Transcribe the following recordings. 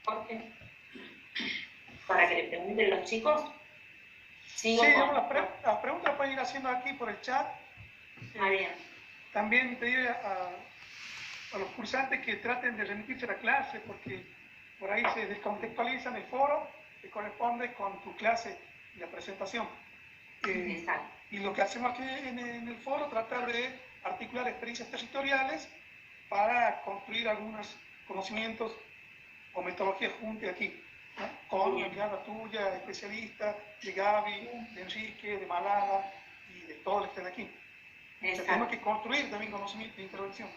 Jorge, para que le pregunten los chicos. Sí, las preguntas pueden ir haciendo aquí por el chat. Bien. También pedir a los cursantes que traten de remitirse a la clase, porque por ahí se descontextualizan el foro que corresponde con tu clase y la presentación. Y lo que hacemos aquí en el foro, tratar de articular experiencias territoriales para construir algunos conocimientos o metodologías juntas aquí, ¿no? Con la mirada tuya, especialista, de Gaby, de Enrique, de Malala y de todos los que están aquí. Tenemos que construir también conocimiento e intervención.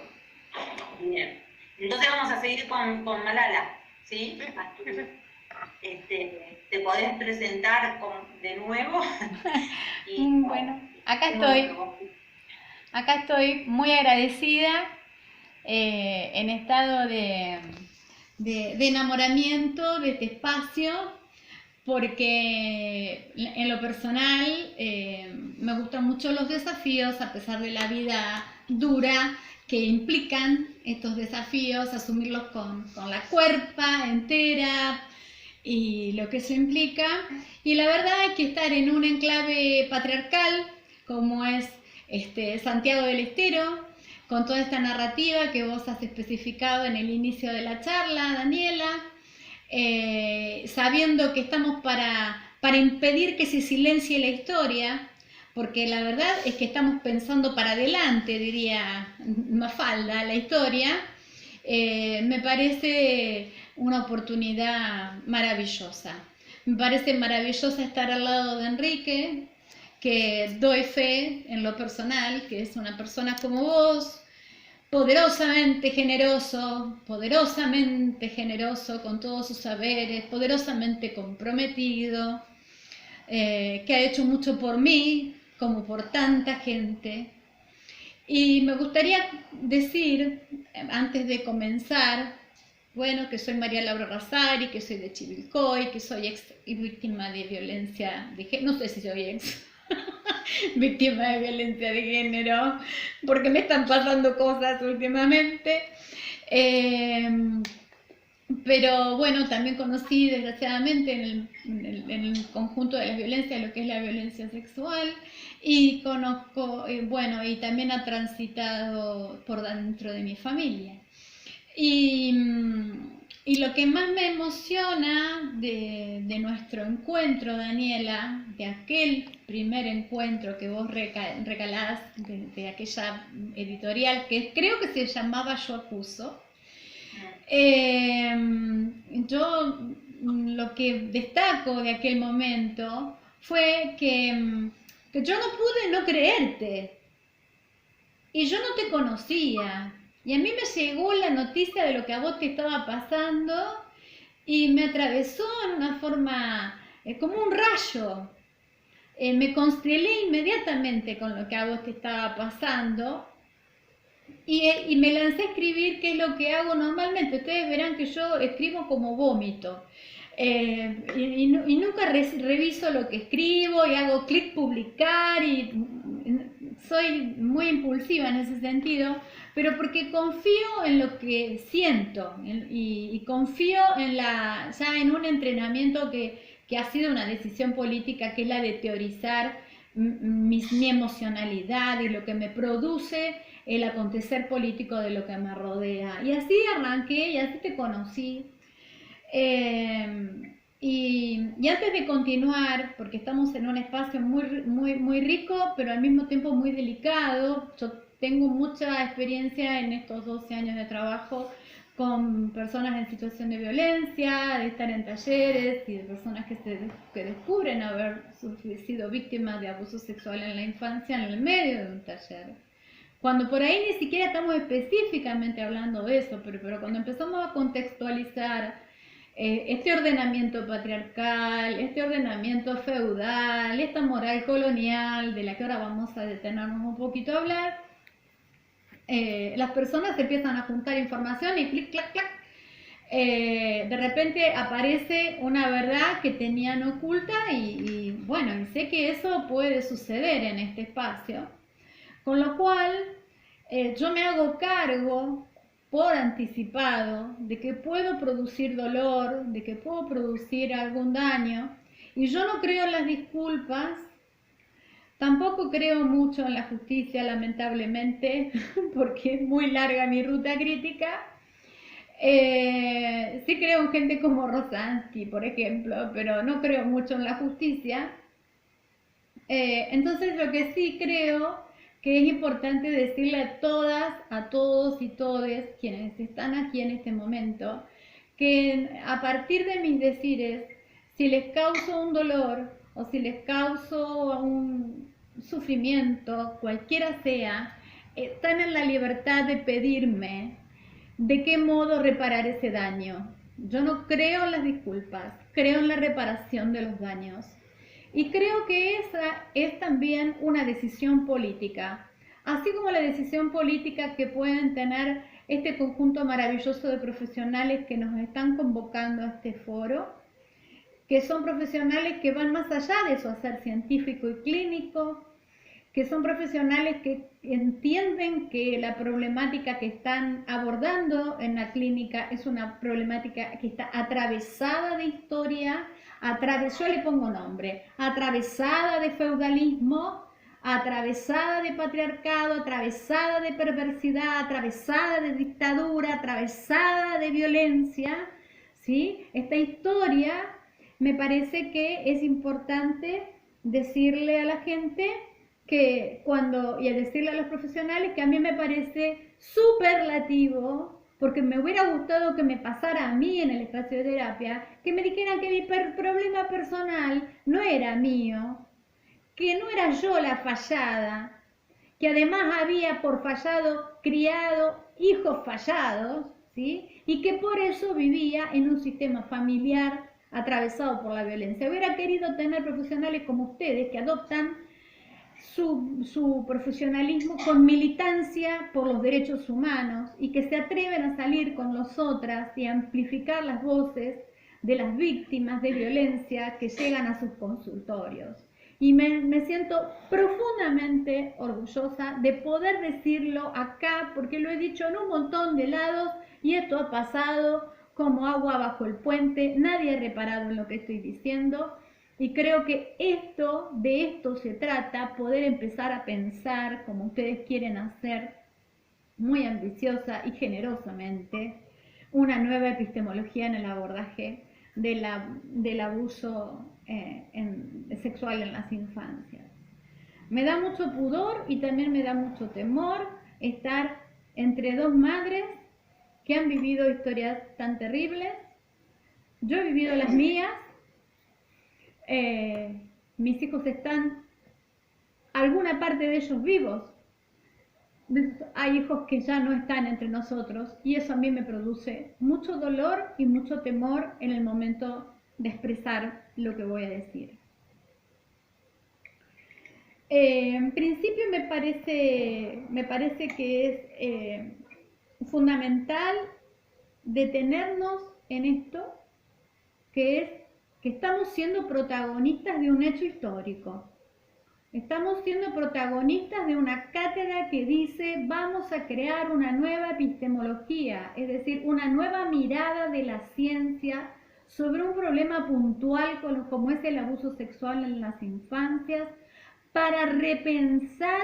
Bien. Entonces vamos a seguir con Malala, ¿sí? Sí. ¿Te podés presentar de nuevo? Bueno, acá estoy. Acá estoy muy agradecida, en estado de enamoramiento de este espacio, porque en lo personal me gustan mucho los desafíos, a pesar de la vida dura que implican estos desafíos, asumirlos con la cuerpa entera y lo que eso implica. Y la verdad es que estar en un enclave patriarcal como es Santiago del Estero, con toda esta narrativa que vos has especificado en el inicio de la charla, Daniela, sabiendo que estamos para impedir que se silencie la historia, porque la verdad es que estamos pensando para adelante, diría Mafalda, la historia, me parece una oportunidad maravillosa. Me parece maravillosa estar al lado de Enrique, que doy fe en lo personal, que es una persona como vos, poderosamente generoso con todos sus saberes, poderosamente comprometido, que ha hecho mucho por mí, como por tanta gente. Y me gustaría decir, antes de comenzar, bueno, que soy María Laura Razari, que soy de Chivilcoy, que soy ex víctima de violencia de género, no sé si soy ex víctima de violencia de género, porque me están pasando cosas últimamente. Pero bueno, también conocí desgraciadamente en el conjunto de las violencias lo que es la violencia sexual, y conozco, bueno, y también ha transitado por dentro de mi familia. Y lo que más me emociona de nuestro encuentro, Daniela, de aquel primer encuentro que vos recalás de aquella editorial que creo que se llamaba Yo Acuso, yo lo que destaco de aquel momento fue que yo no pude no creerte, y yo no te conocía, y a mí me llegó la noticia de lo que a vos te estaba pasando y me atravesó en una forma como un rayo. Me constelé inmediatamente con lo que a vos te estaba pasando y me lancé a escribir, que es lo que hago normalmente. Ustedes verán que yo escribo como vómito. Y nunca reviso lo que escribo y hago clic publicar, y soy muy impulsiva en ese sentido, pero porque confío en lo que siento y confío ya en un entrenamiento que ha sido una decisión política, que es la de teorizar mi emocionalidad y lo que me produce el acontecer político de lo que me rodea. Y así arranqué y así te conocí. Y antes de continuar, porque estamos en un espacio muy rico, pero al mismo tiempo muy delicado, yo tengo mucha experiencia en estos 12 años de trabajo con personas en situación de violencia, de estar en talleres y de personas que descubren haber sido víctimas de abuso sexual en la infancia en el medio de un taller. Cuando por ahí ni siquiera estamos específicamente hablando de eso, pero cuando empezamos a contextualizar este ordenamiento patriarcal, este ordenamiento feudal, esta moral colonial de la que ahora vamos a detenernos un poquito a hablar, las personas empiezan a juntar información y clic, clac, clac, de repente aparece una verdad que tenían oculta y bueno, y sé que eso puede suceder en este espacio, con lo cual yo me hago cargo por anticipado de que puedo producir dolor, de que puedo producir algún daño. Y yo no creo en las disculpas, tampoco creo mucho en la justicia, lamentablemente, porque es muy larga mi ruta crítica. Sí creo en gente como Rosansky, por ejemplo, pero no creo mucho en la justicia. Entonces lo que sí creo que es importante decirle a todas, a todos y todes quienes están aquí en este momento, que a partir de mis decires, si les causo un dolor o si les causo un sufrimiento, cualquiera sea, están en la libertad de pedirme de qué modo reparar ese daño. Yo no creo en las disculpas, creo en la reparación de los daños. Y creo que esa es también una decisión política, así como la decisión política que pueden tener este conjunto maravilloso de profesionales que nos están convocando a este foro, que son profesionales que van más allá de su hacer científico y clínico, que son profesionales que entienden que la problemática que están abordando en la clínica es una problemática que está atravesada de historia, yo le pongo nombre, atravesada de feudalismo, atravesada de patriarcado, atravesada de perversidad, atravesada de dictadura, atravesada de violencia, ¿sí? Esta historia me parece que es importante decirle a la gente que y a decirle a los profesionales que a mí me parece superlativo, porque me hubiera gustado que me pasara a mí en el espacio de terapia, que me dijeran que mi problema personal no era mío, que no era yo la fallada, que además había por fallado criado hijos fallados, ¿sí? Y que por eso vivía en un sistema familiar atravesado por la violencia. Hubiera querido tener profesionales como ustedes que adoptan su profesionalismo con militancia por los derechos humanos y que se atreven a salir con nosotras y a amplificar las voces de las víctimas de violencia que llegan a sus consultorios. Y me siento profundamente orgullosa de poder decirlo acá, porque lo he dicho en un montón de lados y esto ha pasado como agua bajo el puente, nadie ha reparado en lo que estoy diciendo. Y creo que de esto se trata, poder empezar a pensar como ustedes quieren hacer, muy ambiciosa y generosamente, una nueva epistemología en el abordaje del abuso sexual en las infancias. Me da mucho pudor y también me da mucho temor estar entre dos madres que han vivido historias tan terribles. Yo he vivido las mías. Mis hijos están, alguna parte de ellos vivos. Hay hijos que ya no están entre nosotros y eso a mí me produce mucho dolor y mucho temor en el momento de expresar lo que voy a decir. En principio me parece que es fundamental detenernos en esto, que es que estamos siendo protagonistas de un hecho histórico. Estamos siendo protagonistas de una cátedra que dice vamos a crear una nueva epistemología, es decir, una nueva mirada de la ciencia sobre un problema puntual como es el abuso sexual en las infancias, para repensar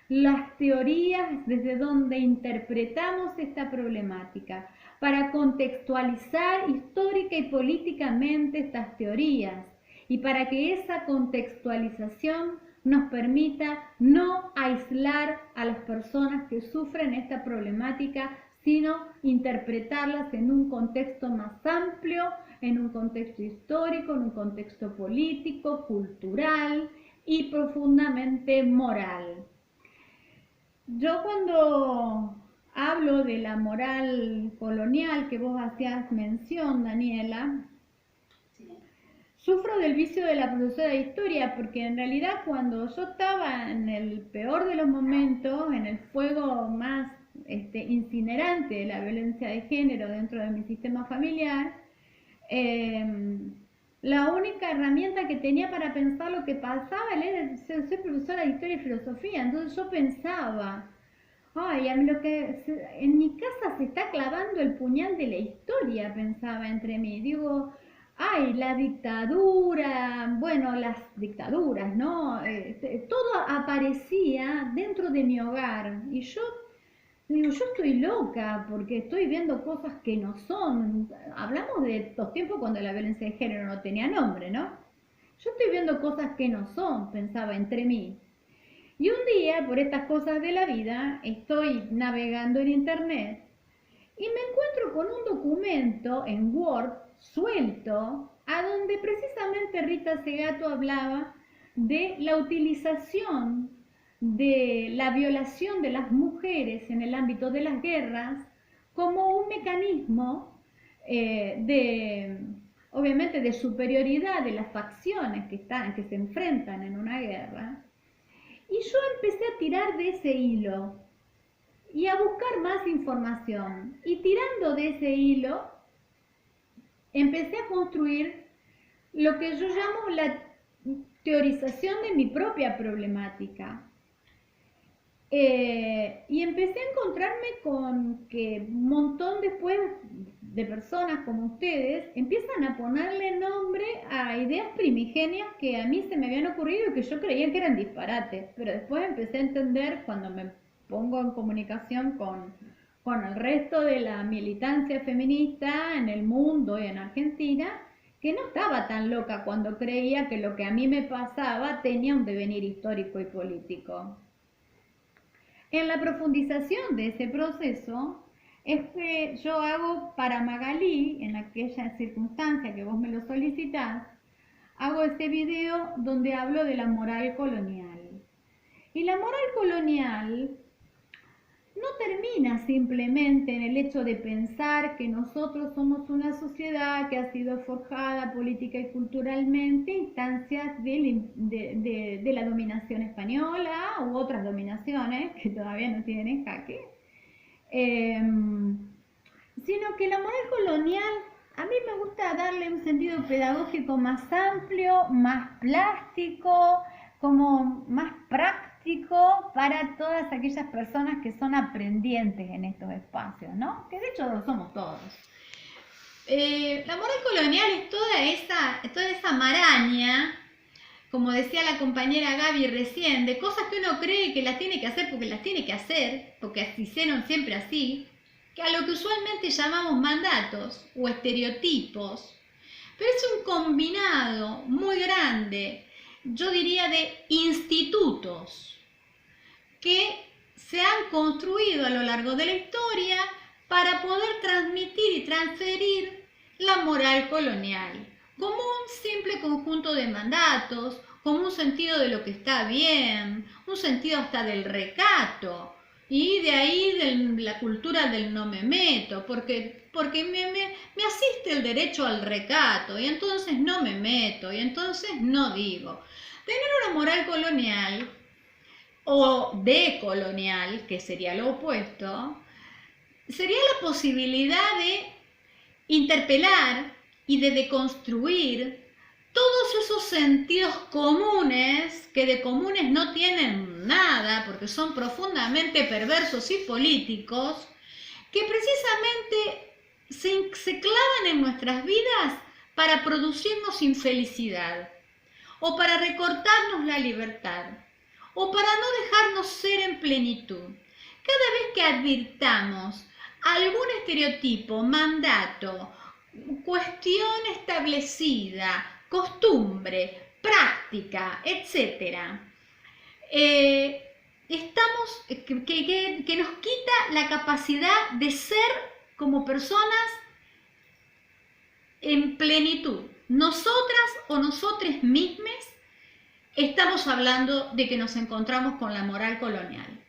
las teorías desde donde interpretamos esta problemática, para contextualizar histórica y políticamente estas teorías y para que esa contextualización nos permita no aislar a las personas que sufren esta problemática, sino interpretarlas en un contexto más amplio, en un contexto histórico, en un contexto político, cultural y profundamente moral. Yo cuando hablo de la moral colonial que vos hacías mención, Daniela, sufro del vicio de la profesora de historia, porque en realidad cuando yo estaba en el peor de los momentos, en el fuego más incinerante de la violencia de género dentro de mi sistema familiar, la única herramienta que tenía para pensar lo que pasaba era ser profesora de historia y filosofía. Entonces yo pensaba, Ay, a mí en mi casa se está clavando el puñal de la historia, pensaba entre mí. Digo, ay, la dictadura, bueno, las dictaduras, ¿no? Todo aparecía dentro de mi hogar. Y yo digo, yo estoy loca porque estoy viendo cosas que no son. Hablamos de los tiempos cuando la violencia de género no tenía nombre, ¿no? Yo estoy viendo cosas que no son, pensaba entre mí. Y un día, por estas cosas de la vida, estoy navegando en internet y me encuentro con un documento en Word suelto a donde precisamente Rita Segato hablaba de la utilización de la violación de las mujeres en el ámbito de las guerras como un mecanismo obviamente, de superioridad de las facciones que se enfrentan en una guerra. Y yo empecé a tirar de ese hilo y a buscar más información. Y tirando de ese hilo, empecé a construir lo que yo llamo la teorización de mi propia problemática. Y empecé a encontrarme con que un montón después de personas como ustedes empiezan a ponerle nombre a ideas primigenias que a mí se me habían ocurrido y que yo creía que eran disparates, pero después empecé a entender cuando me pongo en comunicación con el resto de la militancia feminista en el mundo y en Argentina, que no estaba tan loca cuando creía que lo que a mí me pasaba tenía un devenir histórico y político. En la profundización de ese proceso es que yo hago para Magalí, en aquella circunstancia que vos me lo solicitás, hago ese video donde hablo de la moral colonial. Y la moral colonial no termina simplemente en el hecho de pensar que nosotros somos una sociedad que ha sido forjada política y culturalmente a instancias de la dominación española u otras dominaciones que todavía no tienen en jaque, sino que la moral colonial a mí me gusta darle un sentido pedagógico más amplio, más plástico, como más práctico para todas aquellas personas que son aprendientes en estos espacios, ¿no? Que de hecho lo somos todos. La moral colonial es toda esa maraña, como decía la compañera Gaby recién, de cosas que uno cree que las tiene que hacer porque las tiene que hacer, porque así hicieron siempre así, que a lo que usualmente llamamos mandatos o estereotipos, pero es un combinado muy grande, yo diría, de institutos que se han construido a lo largo de la historia para poder transmitir y transferir la moral colonial, como un simple conjunto de mandatos, como un sentido de lo que está bien, un sentido hasta del recato, y de ahí de la cultura del no me meto, porque me asiste el derecho al recato, y entonces no me meto, y entonces no digo. Tener una moral colonial o decolonial, que sería lo opuesto, sería la posibilidad de interpelar y de deconstruir todos esos sentidos comunes, que de comunes no tienen nada, porque son profundamente perversos y políticos, que precisamente se clavan en nuestras vidas para producirnos infelicidad, o para recortarnos la libertad, o para no dejarnos ser en plenitud. Cada vez que advirtamos algún estereotipo, mandato, cuestión establecida, costumbre, práctica, etc., que nos quita la capacidad de ser como personas en plenitud. Nosotras o nosotres mismas estamos hablando de que nos encontramos con la moral colonial.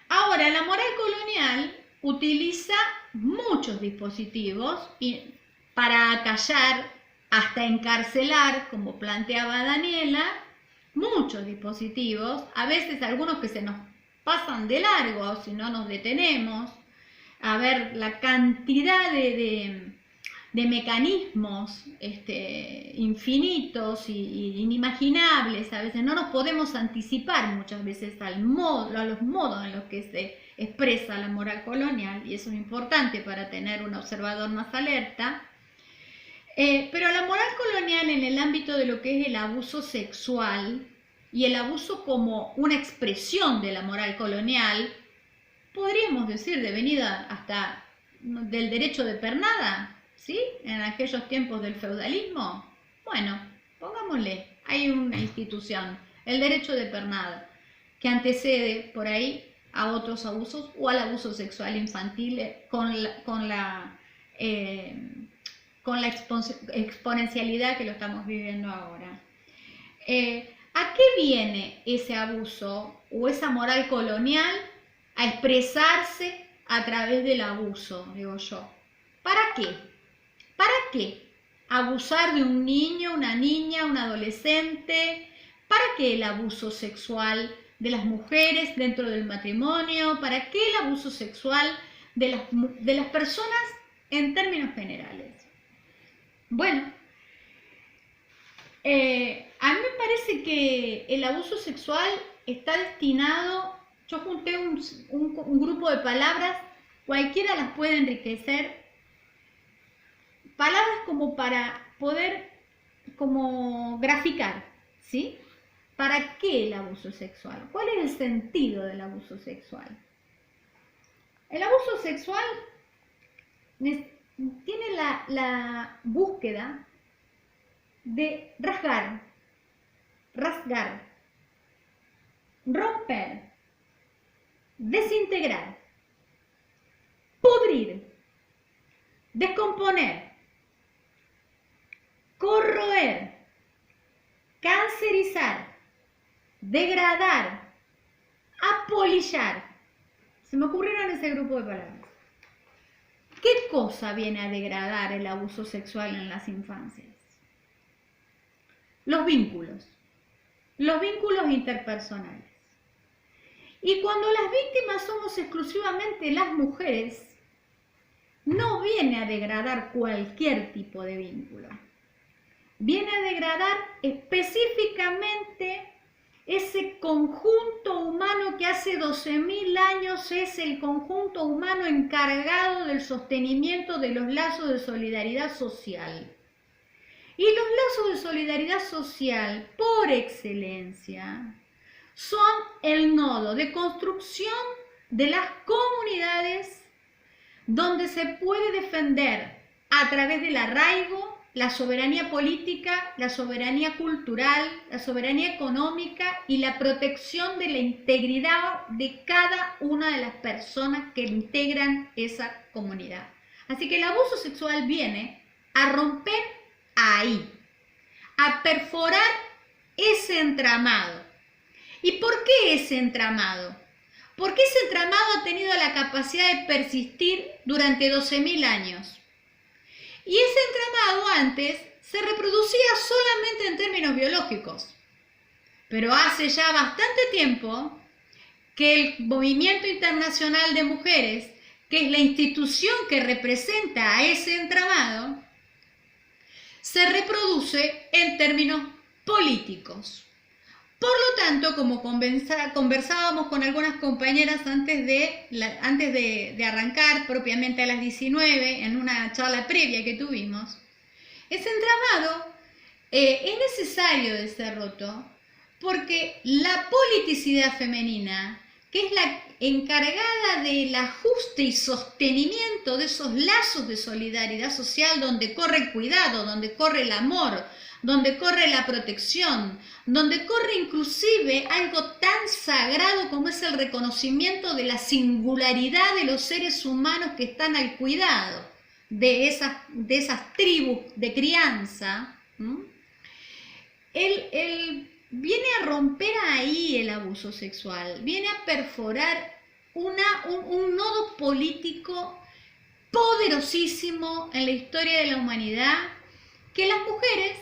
Ahora, la moral colonial utiliza muchos dispositivos para acallar, hasta encarcelar, como planteaba Daniela, muchos dispositivos, a veces algunos que se nos pasan de largo si no nos detenemos, a ver la cantidad de de mecanismos infinitos y inimaginables. A veces no nos podemos anticipar muchas veces a los modos en los que se expresa la moral colonial, y eso es importante para tener un observador más alerta. Pero la moral colonial en el ámbito de lo que es el abuso sexual y el abuso como una expresión de la moral colonial, podríamos decir devenida hasta del derecho de pernada, ¿sí? En aquellos tiempos del feudalismo. Bueno, pongámosle, hay una institución, el derecho de pernada, que antecede por ahí a otros abusos o al abuso sexual infantil con la exponencialidad que lo estamos viviendo ahora. ¿A qué viene ese abuso o esa moral colonial a expresarse a través del abuso, digo yo? ¿Para qué? ¿Para qué? ¿Abusar de un niño, una niña, un adolescente? ¿Para qué el abuso sexual de las mujeres dentro del matrimonio? ¿Para qué el abuso sexual de las personas en términos generales? Bueno, a mí me parece que el abuso sexual está destinado, yo junté un grupo de palabras, cualquiera las puede enriquecer, palabras como para poder como graficar, ¿sí? ¿Para qué el abuso sexual? ¿Cuál es el sentido del abuso sexual? El abuso sexual tiene la búsqueda de rasgar, romper, desintegrar, pudrir, descomponer, corroer, cancerizar, degradar, apolillar. Se me ocurrieron ese grupo de palabras. ¿Qué cosa viene a degradar el abuso sexual en las infancias? Los vínculos interpersonales. Y cuando las víctimas somos exclusivamente las mujeres, no viene a degradar cualquier tipo de vínculo. Viene a degradar específicamente ese conjunto humano que hace 12.000 años es el conjunto humano encargado del sostenimiento de los lazos de solidaridad social. Y los lazos de solidaridad social, por excelencia, son el nodo de construcción de las comunidades donde se puede defender a través del arraigo la soberanía política, la soberanía cultural, la soberanía económica y la protección de la integridad de cada una de las personas que integran esa comunidad. Así que el abuso sexual viene a romper ahí, a perforar ese entramado. ¿Y por qué ese entramado? Porque ese entramado ha tenido la capacidad de persistir durante 12.000 años. Y ese entramado antes se reproducía solamente en términos biológicos. Pero hace ya bastante tiempo que el Movimiento Internacional de Mujeres, que es la institución que representa a ese entramado, se reproduce en términos políticos. Por lo tanto, como conversábamos con algunas compañeras antes de arrancar propiamente a las 19 en una charla previa que tuvimos, ese entramado es necesario de ser roto porque la politicidad femenina, que es la encargada del ajuste y sostenimiento de esos lazos de solidaridad social donde corre el cuidado, donde corre el amor, donde corre la protección, donde corre inclusive algo tan sagrado como es el reconocimiento de la singularidad de los seres humanos que están al cuidado de esas tribus de crianza. Él viene a romper ahí el abuso sexual, viene a perforar un nodo político poderosísimo en la historia de la humanidad, que las mujeres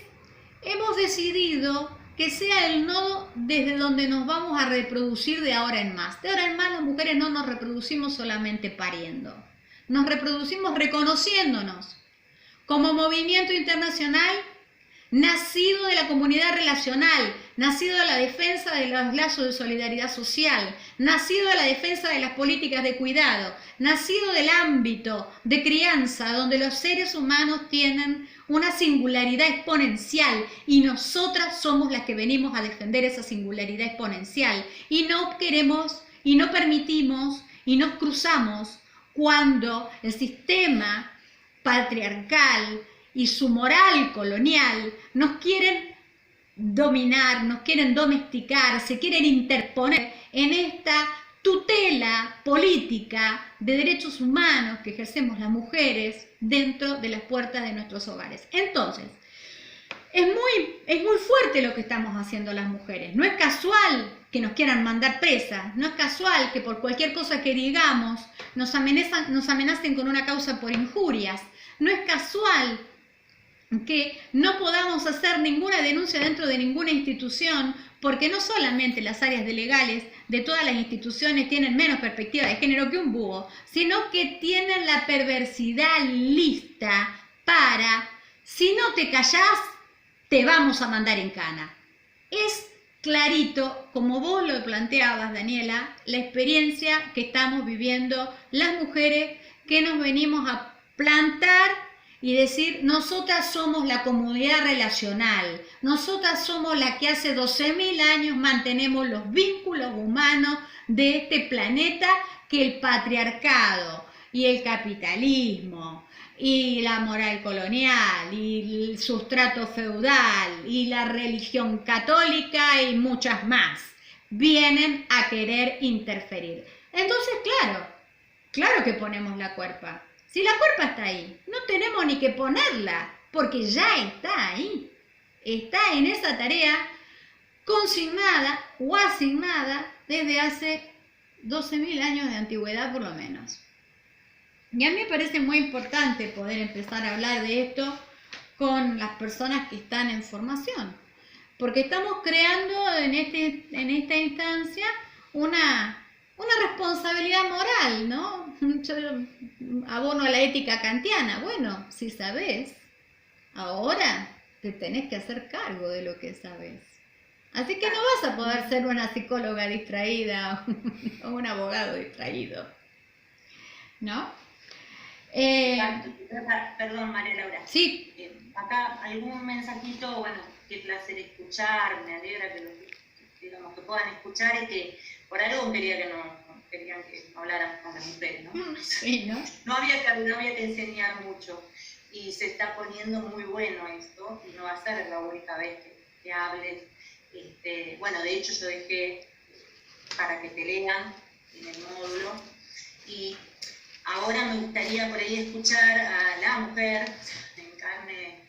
hemos decidido que sea el nodo desde donde nos vamos a reproducir de ahora en más. De ahora en más las mujeres no nos reproducimos solamente pariendo, nos reproducimos reconociéndonos como movimiento internacional, nacido de la comunidad relacional, nacido de la defensa de los lazos de solidaridad social, nacido de la defensa de las políticas de cuidado, nacido del ámbito de crianza donde los seres humanos tienen una singularidad exponencial y nosotras somos las que venimos a defender esa singularidad exponencial y no queremos y no permitimos y nos cruzamos cuando el sistema patriarcal y su moral colonial nos quieren dominar, nos quieren domesticar, se quieren interponer en esta tutela política de derechos humanos que ejercemos las mujeres dentro de las puertas de nuestros hogares. Entonces, es muy fuerte lo que estamos haciendo las mujeres. No es casual que nos quieran mandar presas, no es casual que por cualquier cosa que digamos nos amenacen con una causa por injurias, no es casual que no podamos hacer ninguna denuncia dentro de ninguna institución, porque no solamente las áreas de legales de todas las instituciones tienen menos perspectiva de género que un búho, sino que tienen la perversidad lista para, si no te callás, te vamos a mandar en cana. Es clarito, como vos lo planteabas, Daniela, la experiencia que estamos viviendo las mujeres que nos venimos a plantar y decir, nosotras somos la comunidad relacional, nosotras somos la que hace 12.000 años mantenemos los vínculos humanos de este planeta que el patriarcado y el capitalismo y la moral colonial y el sustrato feudal y la religión católica y muchas más vienen a querer interferir. Entonces, claro que ponemos la cuerpa. Si la cuerpa está ahí, no tenemos ni que ponerla, porque ya está ahí. Está en esa tarea consignada o asignada desde hace 12.000 años de antigüedad por lo menos. Y a mí me parece muy importante poder empezar a hablar de esto con las personas que están en formación, porque estamos creando en esta instancia una responsabilidad moral, ¿no? Yo abono a la ética kantiana. Bueno, si sabes, ahora te tenés que hacer cargo de lo que sabes. Así que no vas a poder ser una psicóloga distraída o un abogado distraído, ¿no? Perdón, María Laura. Sí. Acá algún mensajito, bueno, qué placer escuchar, me alegra que puedan escuchar y que por algo querían que habláramos con las mujeres, ¿no? Sí, ¿no? No había que enseñar mucho y se está poniendo muy bueno esto y no va a ser la única vez que hables. Bueno, de hecho yo dejé para que te lean en el módulo y ahora me gustaría por ahí escuchar a la mujer en carne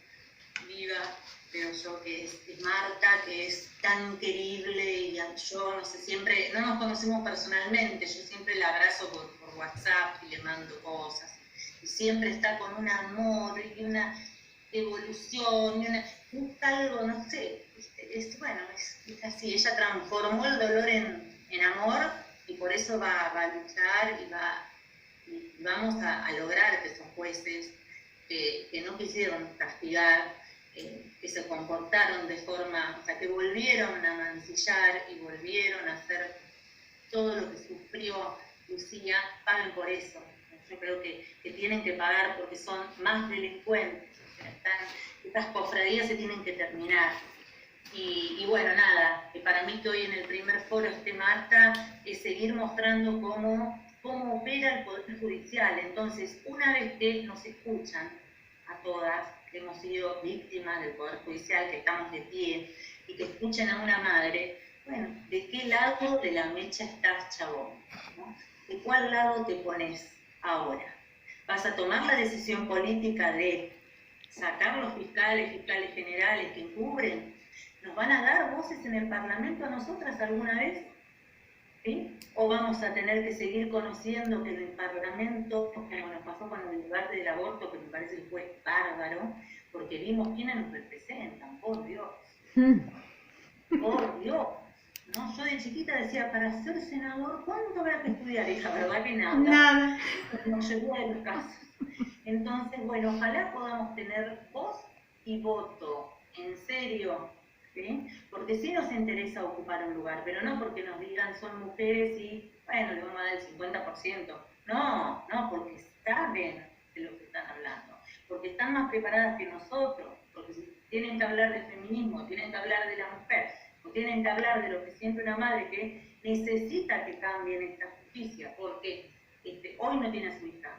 viva, pero yo que es Marta, que es tan querible y yo no sé, siempre, no nos conocemos personalmente, yo siempre la abrazo por WhatsApp y le mando cosas y siempre está con un amor y una evolución y busca algo, no sé, bueno, es así, ella transformó el dolor en amor y por eso va a luchar y vamos a lograr que esos jueces que no quisieron castigar, que se comportaron de forma, o sea, que volvieron a mancillar y volvieron a hacer todo lo que sufrió Lucía, paguen por eso. Yo creo que tienen que pagar porque son más delincuentes. O sea, estas cofradías se tienen que terminar. Y bueno, nada, para mí que hoy en el primer foro Marta, es seguir mostrando cómo opera el Poder Judicial. Entonces, una vez que nos escuchan a todas, que hemos sido víctimas del Poder Judicial, que estamos de pie, y que escuchen a una madre, bueno, ¿de qué lado de la mecha estás, chabón? ¿No? ¿De cuál lado te pones ahora? ¿Vas a tomar la decisión política de sacar los fiscales generales que encubren? ¿Nos van a dar voces en el Parlamento a nosotras alguna vez? ¿Sí? ¿O vamos a tener que seguir conociendo que en el Parlamento, como nos pasó con el debate del aborto, que me parece que fue bárbaro, porque vimos quiénes nos representan, por Dios. Por Dios. ¿No? Yo de chiquita decía, para ser senador, ¿cuánto habrá que estudiar? Y la verdad que nada. Nada. Nos llevó a los casos. Entonces, bueno, ojalá podamos tener voz y voto, en serio, ¿sí? Porque sí nos interesa ocupar un lugar, pero no porque nos digan son mujeres y, bueno, le vamos a dar el 50%. No, no, porque saben de lo que están hablando, porque están más preparadas que nosotros, porque si tienen que hablar del feminismo, tienen que hablar de la mujer, o tienen que hablar de lo que siente una madre que necesita que cambien esta justicia, porque hoy no tiene a su hija,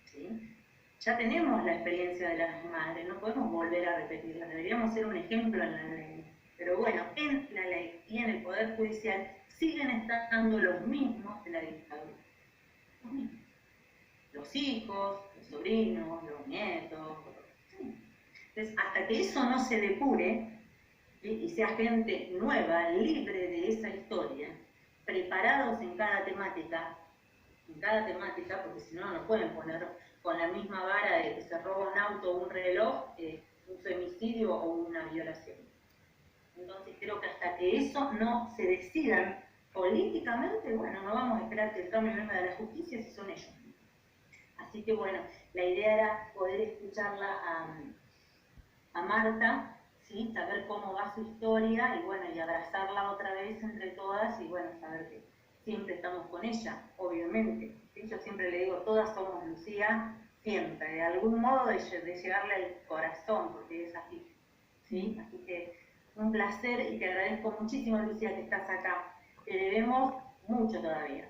¿sí? Ya tenemos la experiencia de las madres, no podemos volver a repetirla, deberíamos ser un ejemplo en la ley. Pero bueno, en la ley y en el Poder Judicial siguen estando los mismos de la dictadura. Los mismos. Los hijos, los sobrinos, los nietos. ¿Sí? Entonces, hasta que eso no se depure, ¿sí? Y sea gente nueva, libre de esa historia, preparados en cada temática, porque si no, no pueden poner con la misma vara de que se roba un auto o un reloj, un femicidio o una violación. Entonces creo que hasta que eso no se decidan políticamente, bueno, no vamos a esperar que el cambio venga de la justicia si son ellos. Así que bueno, la idea era poder escucharla a Marta, ¿sí? Saber cómo va su historia y bueno, y abrazarla otra vez entre todas y bueno, saber que siempre estamos con ella, obviamente. ¿Sí? Yo siempre le digo, todas somos Lucía, siempre, de algún modo de llegarle al corazón, porque es así. ¿Sí? Así que un placer y te agradezco muchísimo, Lucía, que estás acá. Te debemos mucho todavía.